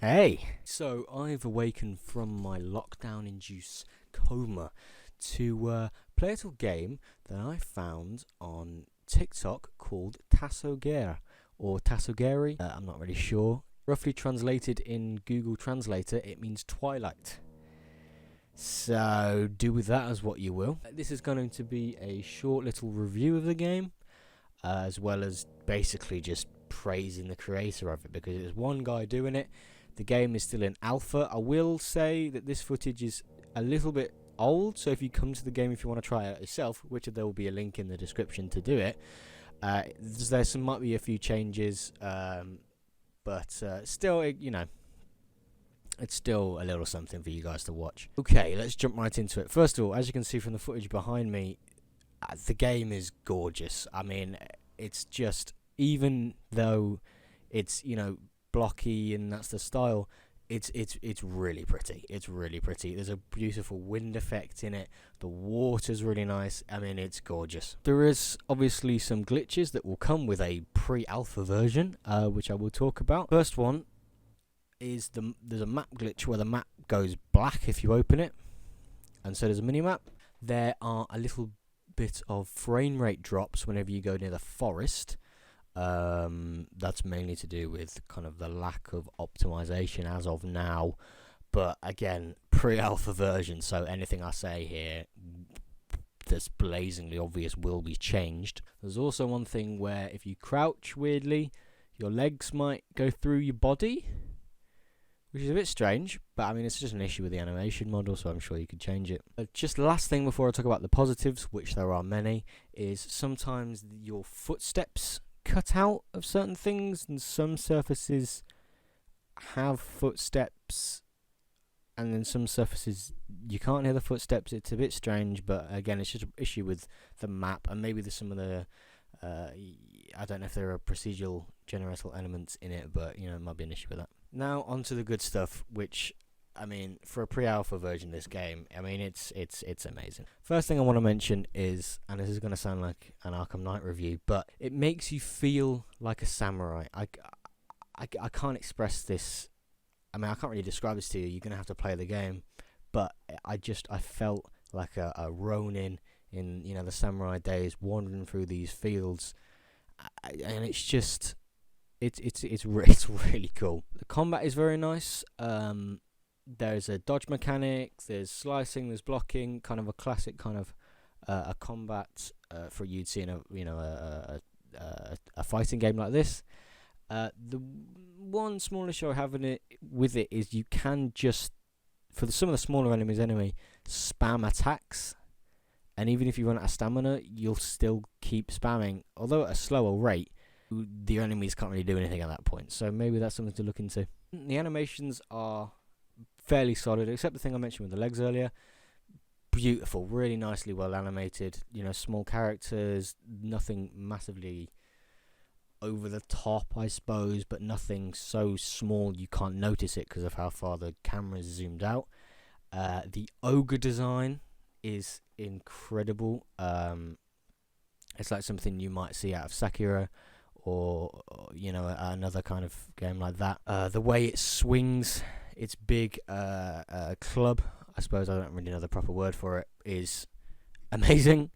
Hey! So I've awakened from my lockdown-induced coma to play a little game that I found on TikTok called Tasogare, or Tasogare, I'm not really sure. Roughly translated in Google Translator, it means twilight. So do with that as what you will. This is going to be a short little review of the game, as well as basically just praising the creator of it, because there's one guy doing it. The game is still in alpha. I will say that this footage is a little bit old, so if you come to the game, if you want to try it out yourself, which there will be a link in the description to do it, might be a few changes, but still, it's still a little something for you guys to watch. Okay, let's jump right into it. First of all, as you can see from the footage behind me, the game is gorgeous. I mean, it's just, even though it's, blocky and that's the style, it's really pretty. It's really pretty. There's a beautiful wind effect in it. The water's really nice. I mean, it's gorgeous. There is obviously some glitches that will come with a pre-alpha version, which I will talk about. First one is there's a map glitch where the map goes black if you open it, and so there's a mini-map. There are a little bit of frame rate drops whenever you go near the forest. That's mainly to do with kind of the lack of optimization as of now, but again, pre-alpha version, so anything I say here that's blazingly obvious will be changed. There's also one thing where if you crouch weirdly, your legs might go through your body, which is a bit strange, but I mean, it's just an issue with the animation model, so I'm sure you could change it. Just last thing before I talk about the positives, which there are many, is sometimes your footsteps cut out of certain things, and some surfaces have footsteps, and then some surfaces you can't hear the footsteps. It's a bit strange, but again, it's just an issue with the map, and maybe there's some of the I don't know if there are procedural generational elements in it, but it might be an issue with that. Now onto the good stuff, which, I mean, for a pre-alpha version of this game, I mean, it's amazing. First thing I want to mention is, and this is going to sound like an Arkham Knight review, but it makes you feel like a samurai. I can't express this. I mean, I can't really describe this to you. You're going to have to play the game. But I felt like a ronin in, the samurai days, wandering through these fields. And it's just, it's really cool. The combat is very nice. There's a dodge mechanic, there's slicing, there's blocking, kind of a classic kind of a combat for you'd see in a fighting game like this. The one small issue I have with it is you can just, for some of the smaller enemies anyway, spam attacks, and even if you run out of stamina, you'll still keep spamming, although at a slower rate. The enemies can't really do anything at that point, so maybe that's something to look into. The animations are fairly solid, except the thing I mentioned with the legs earlier. Beautiful, really nicely well animated. Small characters, nothing massively over the top, I suppose, but nothing so small you can't notice it because of how far the camera's zoomed out. The ogre design is incredible. It's like something you might see out of Sekiro, or another kind of game like that. The way it swings its big club, I suppose, I don't really know the proper word for it, is amazing.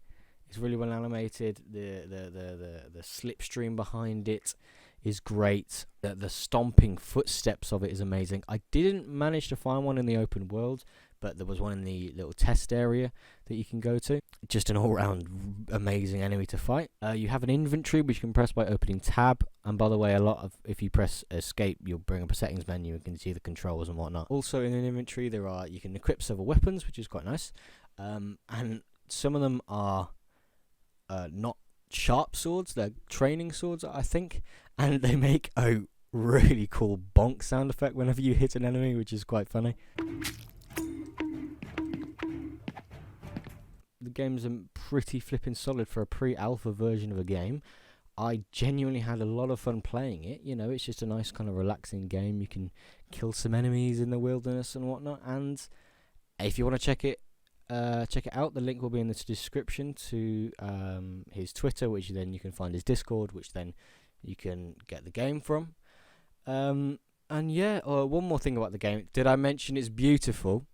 It's really well animated. The slipstream behind it is great. The stomping footsteps of it is amazing. I didn't manage to find one in the open world, but there was one in the little test area that you can go to. Just an all-round amazing enemy to fight. You have an inventory which you can press by opening tab, and by the way, if you press escape, you'll bring up a settings menu and can see the controls and whatnot. Also in an inventory you can equip several weapons, which is quite nice, and some of them are not sharp swords, they're training swords, I think, and they make a really cool bonk sound effect whenever you hit an enemy, which is quite funny. The game's pretty flipping solid for a pre-alpha version of a game. I genuinely had a lot of fun playing it. It's just a nice kind of relaxing game. You can kill some enemies in the wilderness and whatnot, and if you want to check it out, the link will be in the description to his Twitter, which then you can find his Discord, which then you can get the game from. And yeah, one more thing about the game. Did I mention it's beautiful?